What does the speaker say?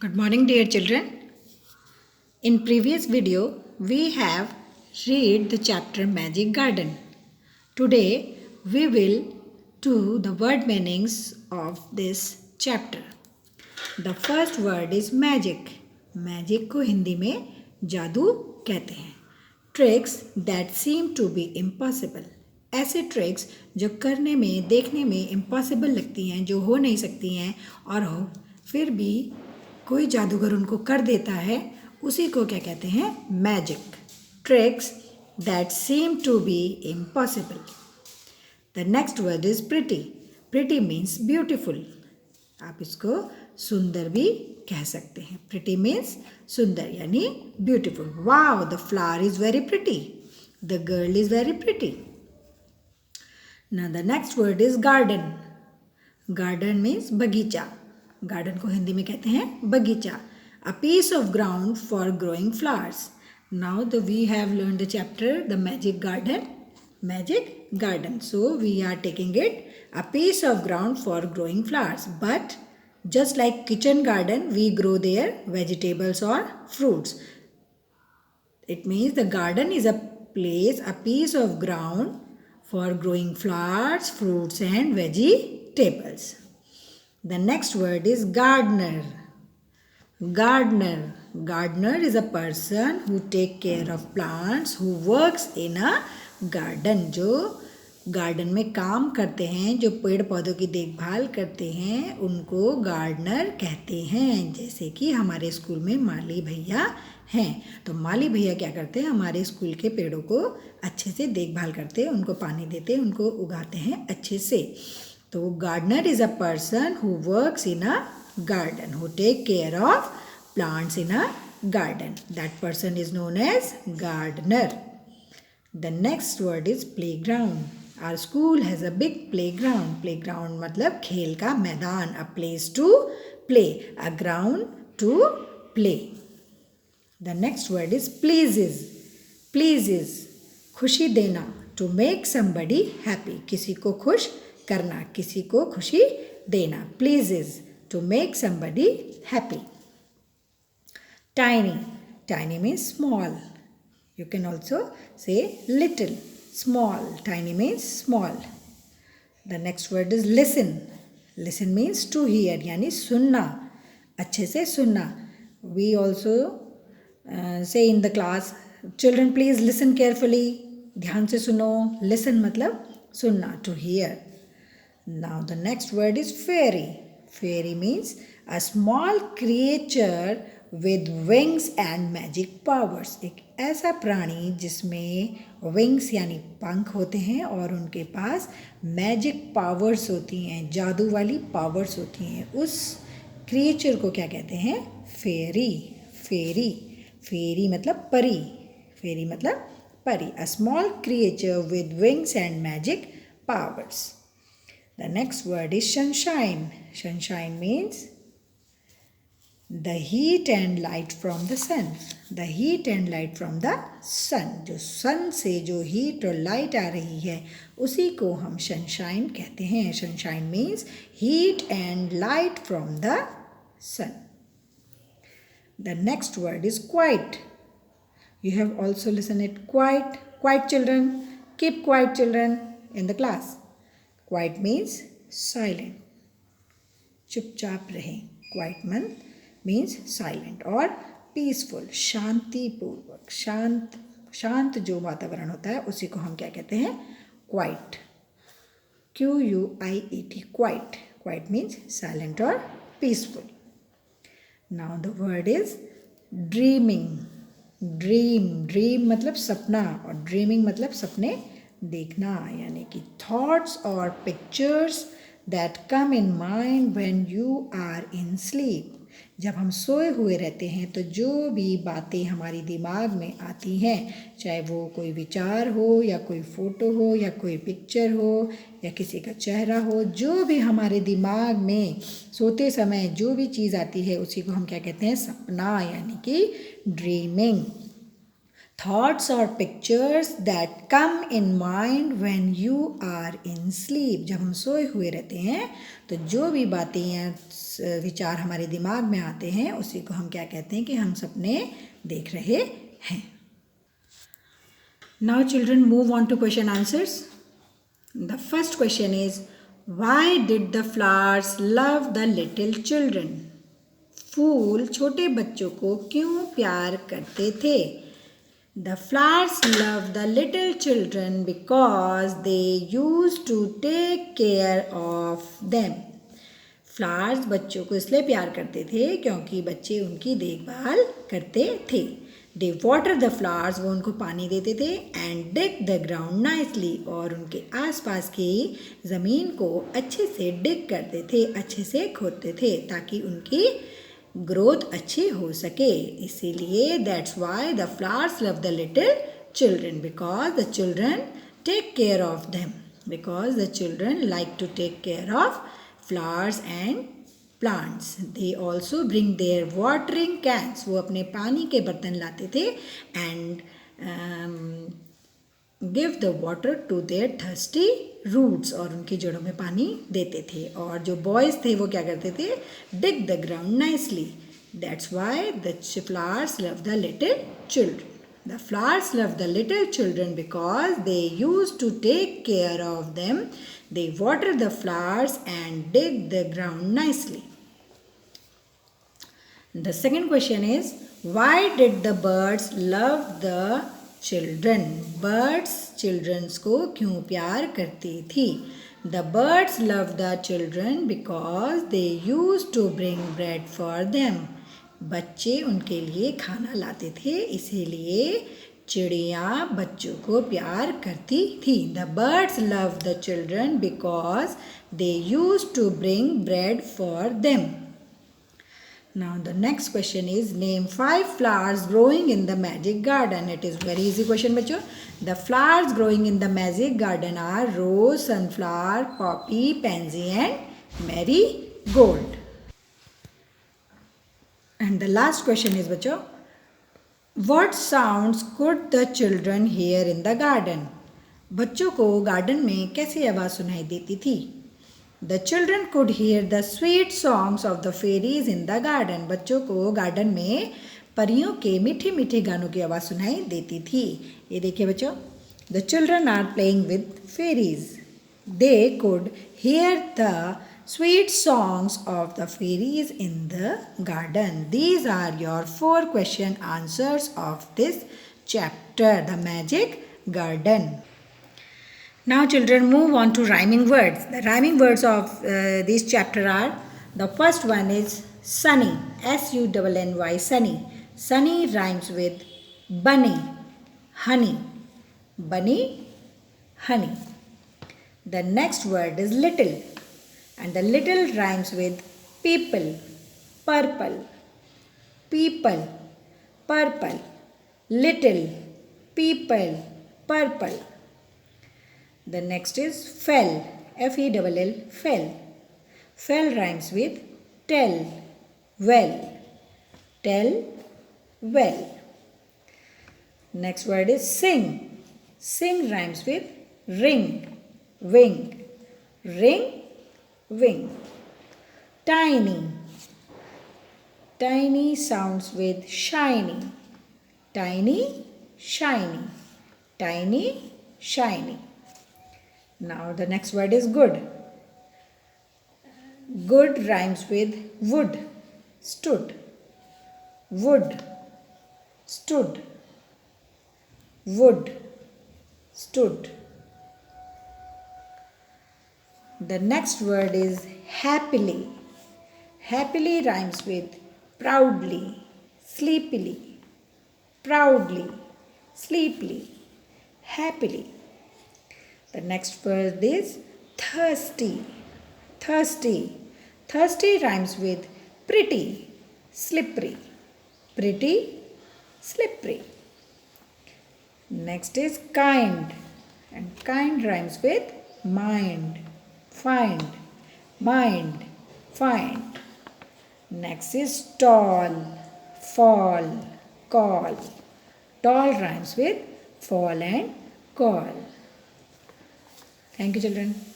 Good morning, dear children. In previous video, we have read the chapter Magic Garden. Today, we will do the word meanings of this chapter. The first word is magic. Magic को हिंदी में जादू कहते हैं. Tricks that seem to be impossible. ऐसे tricks जो करने में देखने में इम्पॉसिबल लगती हैं, जो हो नहीं सकती हैं और हो फिर भी कोई जादूगर उनको कर देता है, उसी को क्या कहते हैं? Magic. Tricks that seem to be impossible. The next word is pretty. Pretty means beautiful. आप इसको सुंदर भी कह सकते हैं. प्रिटी मीन्स सुंदर यानी beautiful. Wow, the flower is very pretty. The girl is very pretty. Now the next word is garden. Garden means बगीचा. गार्डन को हिंदी में कहते हैं बगीचा. A piece of ground for growing flowers. Now we have learned the chapter the magic garden. Magic garden. So we are taking it a piece of ground for growing flowers. But just like kitchen garden, we grow there vegetables or fruits. It means the garden is a place, a piece of ground for growing flowers, fruits and vegetables. The next word is gardener. Gardener. Gardener is a person who take care of plants, who works in a garden. जो garden में काम करते हैं, जो पेड़ पौधों की देखभाल करते हैं, उनको गार्डनर कहते हैं. जैसे कि हमारे स्कूल में माली भैया हैं. तो माली भैया क्या करते हैं? हमारे स्कूल के पेड़ों को अच्छे से देखभाल करते हैं, उनको पानी देते हैं, उनको उगाते हैं अच्छे से. तो gardener is a person who works in a garden, who take care of plants in a garden. That person is known as gardener. The next word is playground. Our school has a big playground. Playground मतलब खेल का मैदान. A place to play, a ground to play. The next word is pleases. Pleases, खुशी देना. To make somebody happy, किसी को खुश करना, किसी को खुशी देना. Pleases, to make somebody happy. Tiny. Tiny means small. You can also say little. Small. Tiny means small. The next word is listen. Listen means to hear, यानी सुनना, अच्छे से सुनना. We also say in the class, children please listen carefully. ध्यान से सुनो. Listen मतलब सुनना, to hear. Now the next word is fairy. Fairy means a small creature with wings and magic powers. एक ऐसा प्राणी जिसमें wings यानी पंख होते हैं और उनके पास magic powers होती हैं, जादू वाली powers होती हैं. उस creature को क्या कहते हैं? fairy. fairy. फेरी मतलब परी. फेरी मतलब परी. A small creature with wings and magic powers. The next word is sunshine. Sunshine means the heat and light from the sun. The heat and light from the sun. जो sun से जो heat और light आ रही है उसी को हम sunshine कहते हैं. Sunshine means heat and light from the sun. The next word is quiet. You have also listened it. Quiet. Quiet children. Keep quiet children in the class. Quiet means silent. चुपचाप रहें. Quiet means silent or peaceful. शांतिपूर्वक. शांत जो वातावरण होता है उसी को हम क्या कहते हैं? Quiet. Quiet. Quiet. Quiet means silent or peaceful. Now the word is dreaming. Dream मतलब सपना और dreaming मतलब सपने देखना, यानी कि thoughts or pictures that come in mind when you are in sleep. जब हम सोए हुए रहते हैं तो जो भी बातें हमारी दिमाग में आती हैं, चाहे वो कोई विचार हो या कोई फ़ोटो हो या कोई पिक्चर हो या किसी का चेहरा हो, जो भी हमारे दिमाग में सोते समय जो भी चीज़ आती है उसी को हम क्या कहते हैं? सपना, यानी कि dreaming. Thoughts or pictures that come in mind when you are in sleep. जब हम सोए हुए रहते हैं तो जो भी बातें या विचार हमारे दिमाग में आते हैं उसी को हम क्या कहते हैं कि हम सपने देख रहे हैं. Now children, move on to question answers. The first question is, why did the flowers love the little children? फूल छोटे बच्चों को क्यों प्यार करते थे? The flowers loved the little children because they used to take care of them. Flowers बच्चों को इसलिए प्यार करते थे क्योंकि बच्चे उनकी देखभाल करते थे. They water the flowers, वो उनको पानी देते थे. And dig the ground nicely, और उनके आसपास की ज़मीन को अच्छे से डिग करते थे, अच्छे से खोदते थे ताकि उनकी ग्रोथ अच्छी हो सके. इसीलिए that's why the flowers love the little children, because the children take care of them, because the children like to take care of flowers and plants. They also bring their watering cans, वो अपने पानी के बर्तन लाते थे. And give the water to their thirsty roots, और उनकी जड़ों में पानी देते थे. और जो बॉयज़ थे वो क्या करते थे? Dig the ground nicely. That's why the flowers love the little children. The flowers love the little children because they use to take care of them. They water the flowers and dig the ground nicely. The second question is, why did the birds love the children? Birds childrens को क्यों प्यार करती थी? The birds love the children because they used to bring bread for them. बच्चे उनके लिए खाना लाते थे, इसीलिए चिड़िया बच्चों को प्यार करती थी. The birds love the children because they used to bring bread for them. Now the next question is, name 5 flowers growing in the magic garden. It is very easy question बच्चों. The flowers growing in the magic garden are rose, sunflower, poppy, pansy and marigold. And the last question is बच्चों, what sounds could the children hear in the garden? बच्चों को garden में कैसी आवाज़ सुनाई देती थी? The children could hear the sweet songs of the fairies in the garden. बच्चों को गार्डन में परियों के मीठे मीठे गानों की आवाज़ सुनाई देती थी. ये देखिए बच्चों, the children are playing with fairies. They could hear the sweet songs of the fairies in the garden. These are your 4 question answers of this chapter, The Magic Garden. Now children, move on to rhyming words. The rhyming words of this chapter are, the first one is sunny, sunny. Sunny. Sunny rhymes with bunny, honey. Bunny, honey. The next word is little, and the little rhymes with people, purple. People, purple. Little, people, purple. The next is fell, F-E-L-L, fell. Fell rhymes with tell, well. Tell, well. Next word is sing. Sing rhymes with ring, wing. Ring, wing. Tiny. Tiny sounds with shiny. Tiny, shiny. Tiny, shiny. Now the next word is good. Good rhymes with wood, stood. Wood, stood. Wood, stood. The next word is happily. Happily rhymes with proudly, sleepily. Proudly, sleepily. Happily. The next word is thirsty. Thirsty. Thirsty rhymes with pretty, slippery. Pretty, slippery. Next is kind. And kind rhymes with mind, find. Mind, find. Next is tall, fall, call. Tall rhymes with fall and call. Thank you, children.